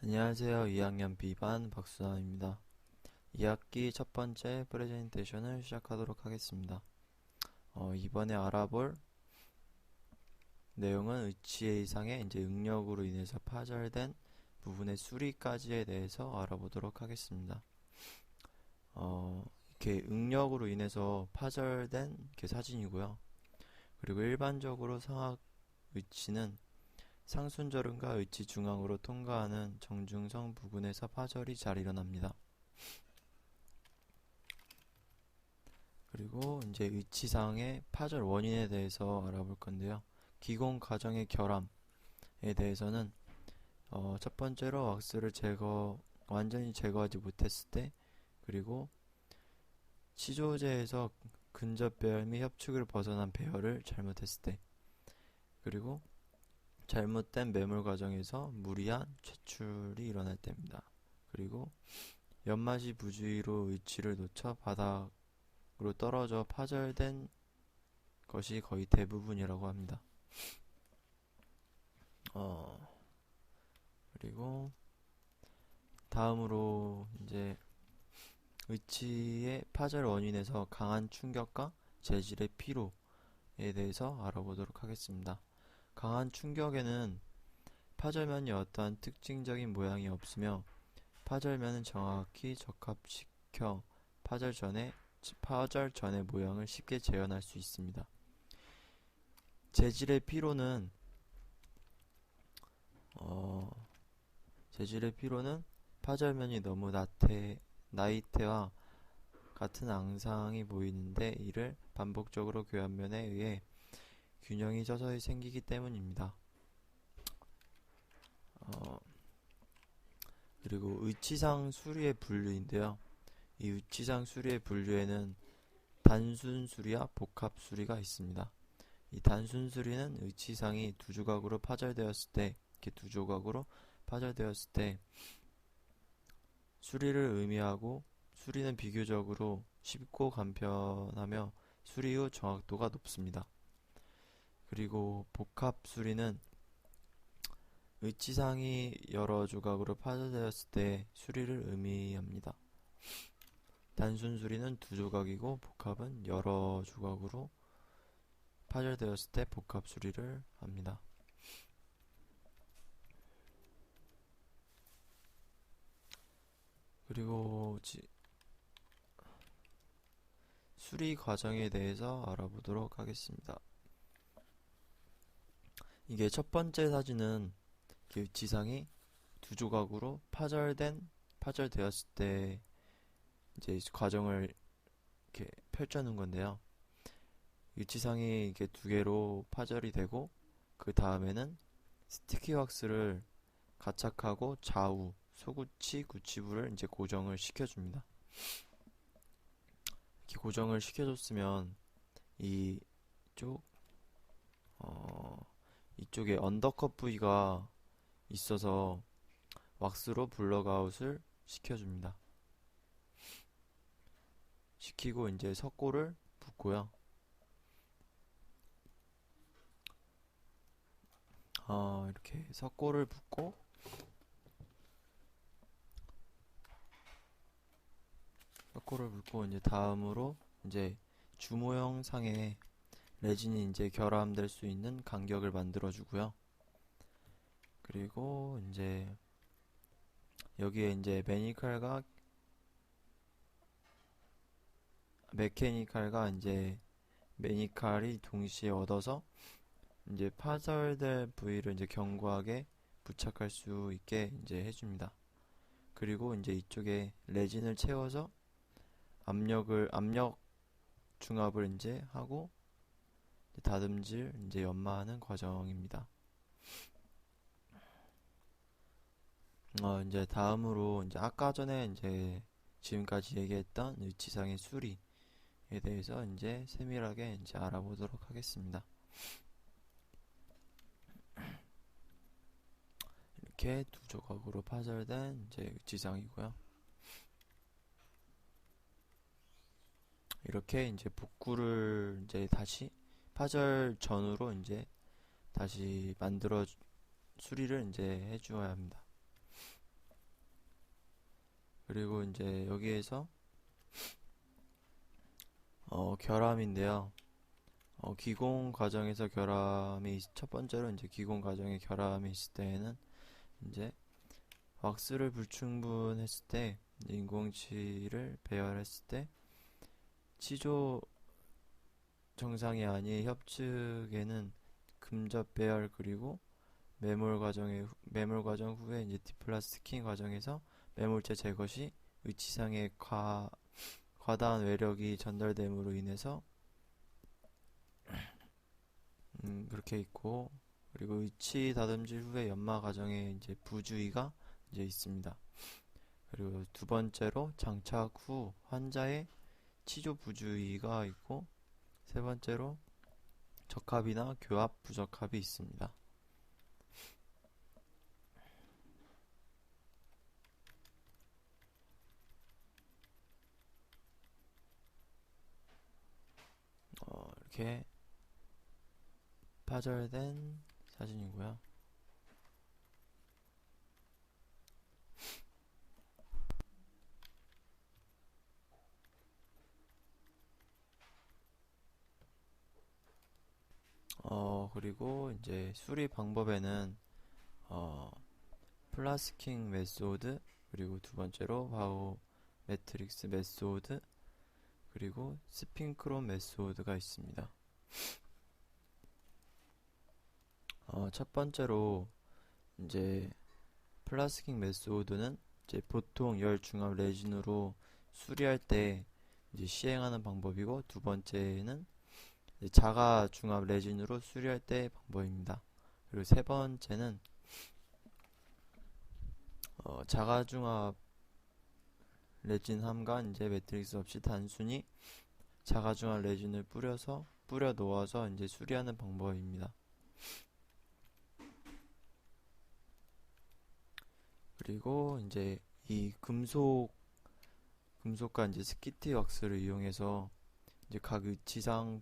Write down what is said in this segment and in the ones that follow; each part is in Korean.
안녕하세요. 2학년 B반 박수남입니다. 2학기 첫 번째 프레젠테이션을 시작하도록 하겠습니다. 이번에 알아볼 내용은 의치 이상의 응력으로 인해서 파절된 부분의 수리까지에 대해서 알아보도록 하겠습니다. 이렇게 응력으로 인해서 파절된 이렇게 사진이고요. 그리고 일반적으로 상악 의치는 상순절음과 의치 중앙으로 통과하는 정중성 부근에서 파절이 잘 일어납니다. 그리고 이제 의치상의 파절 원인에 대해서 알아볼 건데요. 기공 과정의 결함에 대해서는 첫 번째로 왁스를 완전히 제거하지 못했을 때, 그리고 치조제에서 근접 배열 및 협축을 벗어난 배열을 잘못했을 때, 그리고 잘못된 매몰 과정에서 무리한 채출이 일어날 때입니다. 그리고 연마시 부주의로 의치를 놓쳐 바닥으로 떨어져 파절된 것이 거의 대부분이라고 합니다. 그리고 다음으로 이제 의치의 파절 원인에서 강한 충격과 재질의 피로에 대해서 알아보도록 하겠습니다. 강한 충격에는 파절면이 어떠한 특징적인 모양이 없으며 파절면은 정확히 적합시켜 파절 전의 모양을 쉽게 재현할 수 있습니다. 재질의 피로는 재질의 피로는 파절면이 너무 나이테와 같은 앙상이 보이는데 이를 반복적으로 교환면에 의해 균형이 서서히 생기기 때문입니다. 그리고 의치상 수리의 분류인데요. 이 의치상 수리의 분류에는 단순 수리와 복합 수리가 있습니다. 이 단순 수리는 의치상이 두 조각으로 파절되었을 때, 이렇게 두 조각으로 파절되었을 때 수리를 의미하고, 수리는 비교적으로 쉽고 간편하며 수리 후 정확도가 높습니다. 그리고 복합 수리는 의치상이 여러 조각으로 파절되었을 때 수리를 의미합니다. 단순 수리는 두 조각이고 복합은 여러 조각으로 파절되었을 때 복합 수리를 합니다. 그리고 수리 과정에 대해서 알아보도록 하겠습니다. 이게 첫 번째 사진은 위치상이 두 조각으로 파절되었을 때 이제 과정을 이렇게 펼쳐놓은 건데요. 위치상이 이렇게 두 개로 파절이 되고 그 다음에는 스티키 왁스를 가착하고 좌우 소구치 구치부를 이제 고정을 시켜줍니다. 이렇게 고정을 시켜줬으면 이쪽 이쪽에 언더컷 부위가 있어서 왁스로 블럭아웃을 시켜줍니다. 시키고 이제 석고를 붓고요. 이렇게 석고를 붓고 이제 다음으로 이제 주모형 상에 레진이 이제 결함될 수 있는 간격을 만들어 주고요. 그리고 이제 여기에 이제 메케니칼과 이제 매니칼이 동시에 얻어서 이제 파절될 부위를 이제 견고하게 부착할 수 있게 이제 해줍니다. 그리고 이제 이쪽에 레진을 채워서 압력 중압을 이제 하고 다듬질 이제 연마하는 과정입니다. 이제 다음으로 이제 아까 전에 이제 지금까지 얘기했던 위치상의 수리에 대해서 이제 세밀하게 이제 알아보도록 하겠습니다. 이렇게 두 조각으로 파절된 이제 위치상이고요. 이렇게 이제 복구를 이제 다시 파절 전후로 이제 다시 수리를 이제 해주어야 합니다. 그리고 이제 여기에서 결함인데요. 기공 과정에서 첫 번째로 이제 기공 과정에 결함이 있을 때에는 이제 왁스를 불충분했을 때 인공치를 배열했을 때 치조 정상이 아닌 협측에는 금접 배열 그리고 매몰 과정 후에 이제 디플라스틱킹 과정에서 매몰체 제거 시 의치상의 과다한 외력이 전달됨으로 인해서 그렇게 있고, 그리고 의치 다듬질 후에 연마 과정에 이제 부주의가 이제 있습니다. 그리고 두 번째로 장착 후 환자의 치조 부주의가 있고, 세 번째로 적합이나 교합 부적합이 있습니다. 이렇게 파절된 사진이고요. 그리고 이제 수리 방법에는 플라스킹 메소드, 그리고 두 번째로 바우 매트릭스 메소드, 그리고 스핑크롬 메소드가 있습니다. 첫 번째로 이제 플라스킹 메소드는 이제 보통 열 중압 레진으로 수리할 때 이제 시행하는 방법이고, 두 번째는 자가 중압 레진으로 수리할 때 방법입니다. 그리고 세 번째는 자가 중압 레진 함과 이제 매트릭스 없이 단순히 자가 중압 레진을 뿌려 놓아서 이제 수리하는 방법입니다. 그리고 이제 이 금속과 이제 스키티 왁스를 이용해서 이제 각 위치상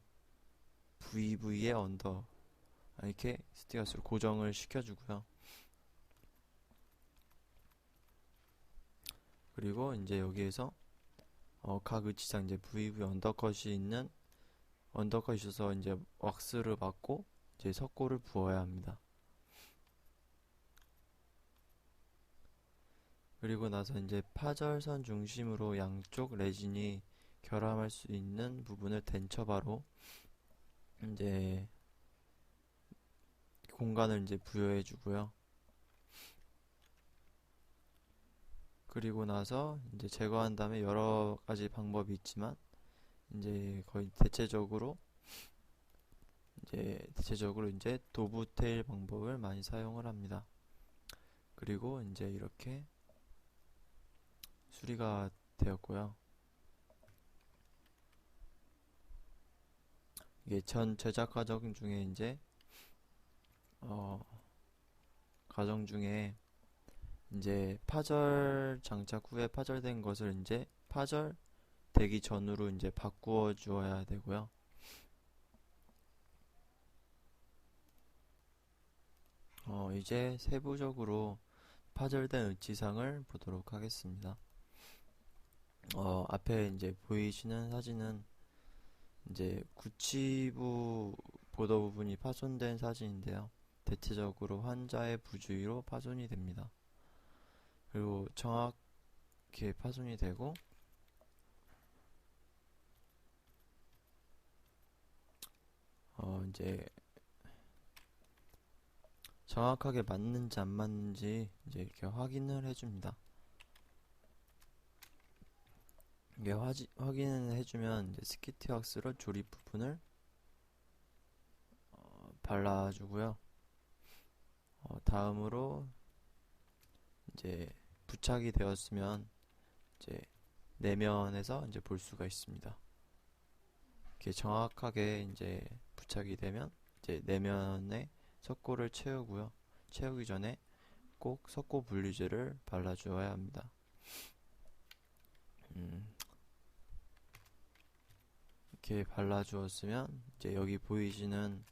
부위에 이렇게 스티커스로 고정을 시켜주고요. 그리고 이제 여기에서 각 위치상 이제 부위 언더컷이 있어서 이제 왁스를 맞고 이제 석고를 부어야 합니다. 그리고 나서 이제 파절선 중심으로 양쪽 레진이 결함할 수 있는 부분을 덴처바로 이제 공간을 이제 부여해 주고요. 그리고 나서 이제 제거한 다음에 여러 가지 방법이 있지만 이제 거의 대체적으로 이제 도브테일 방법을 많이 사용을 합니다. 그리고 이제 이렇게 수리가 되었고요. 이게 전 제작 과정 중에 이제 과정 중에 이제 파절 장착 후에 파절된 것을 이제 파절 되기 전으로 이제 바꾸어 주어야 되고요. 이제 세부적으로 파절된 의치상을 보도록 하겠습니다. 앞에 이제 보이시는 사진은 이제 구치부 보도 부분이 파손된 사진인데요. 대체적으로 환자의 부주의로 파손이 됩니다. 그리고 정확히 파손이 되고 이제 정확하게 맞는지 안 맞는지 이제 이렇게 확인을 해줍니다. 이게 확인을 해주면 이제 스키티 왁스로 조립 부분을 발라주고요. 다음으로 이제 부착이 되었으면 이제 내면에서 이제 볼 수가 있습니다. 이렇게 정확하게 이제 부착이 되면 이제 내면에 석고를 채우고요. 채우기 전에 꼭 석고 분리제를 발라주어야 합니다. 이렇게 발라주었으면 이제 여기 보이시는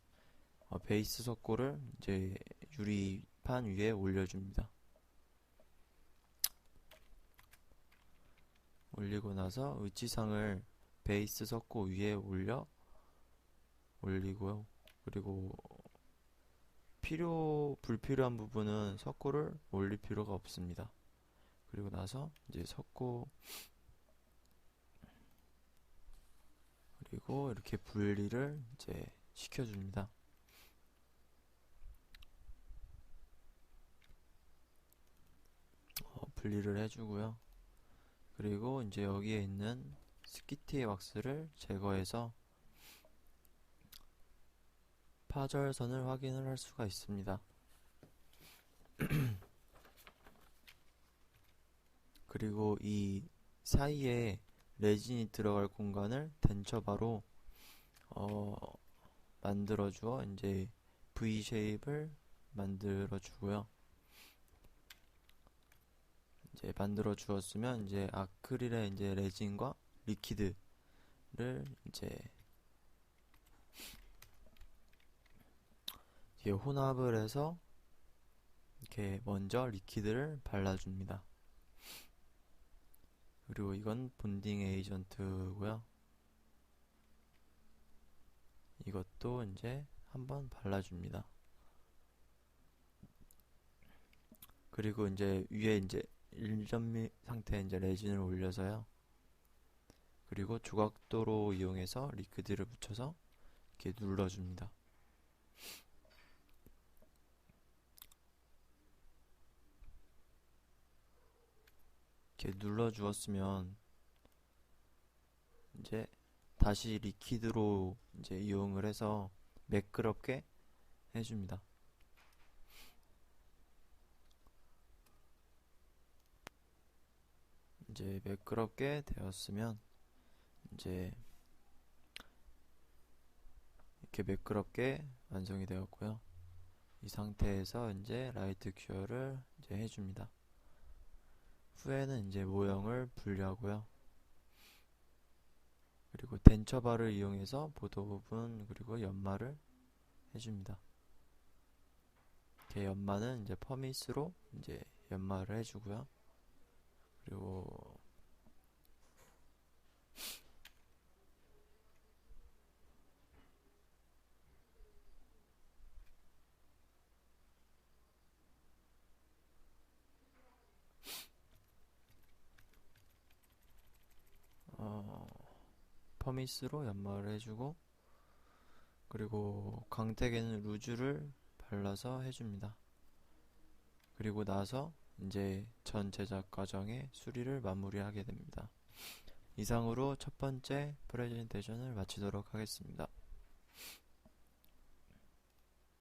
베이스 석고를 이제 유리판 위에 올려줍니다. 올리고 나서 위치상을 베이스 석고 위에 올리고요. 그리고 불필요한 부분은 석고를 올릴 필요가 없습니다. 그리고 나서 이제 석고 그리고 이렇게 분리를 이제 시켜줍니다. 분리를 해주고요. 그리고 이제 여기에 있는 스키티 왁스를 제거해서 파절선을 확인을 할 수가 있습니다. 그리고 이 사이에 레진이 들어갈 공간을 덴처바로 만들어주어 이제 V 쉐입을 만들어주고요. 이제 만들어 주었으면 이제 아크릴의 이제 레진과 리퀴드를 이제 혼합을 해서 이렇게 먼저 리퀴드를 발라줍니다. 그리고 이건 본딩 에이전트고요. 이것도 이제 한번 발라줍니다. 그리고 이제 위에 이제 1점 상태에 이제 레진을 올려서요. 그리고 조각도로 이용해서 리퀴드를 묻혀서 이렇게 눌러줍니다. 이렇게 눌러주었으면 이제 다시 리퀴드로 이제 이용을 해서 매끄럽게 해줍니다. 이제 매끄럽게 되었으면 이제 이렇게 매끄럽게 완성이 되었고요. 이 상태에서 이제 라이트 큐어를 이제 해줍니다. 후에는 이제 모형을 분리하고요. 그리고 덴처바를 이용해서 보도 부분 그리고 연마를 해줍니다. 이렇게 연마는 이제 퍼밋으로 이제 연마를 해주고요. 그리고 퍼밋으로 연마를 해주고 그리고 광택에는 루즈를 발라서 해줍니다. 그리고 나서 이제 전 제작 과정의 수리를 마무리하게 됩니다. 이상으로 첫 번째 프레젠테이션을 마치도록 하겠습니다.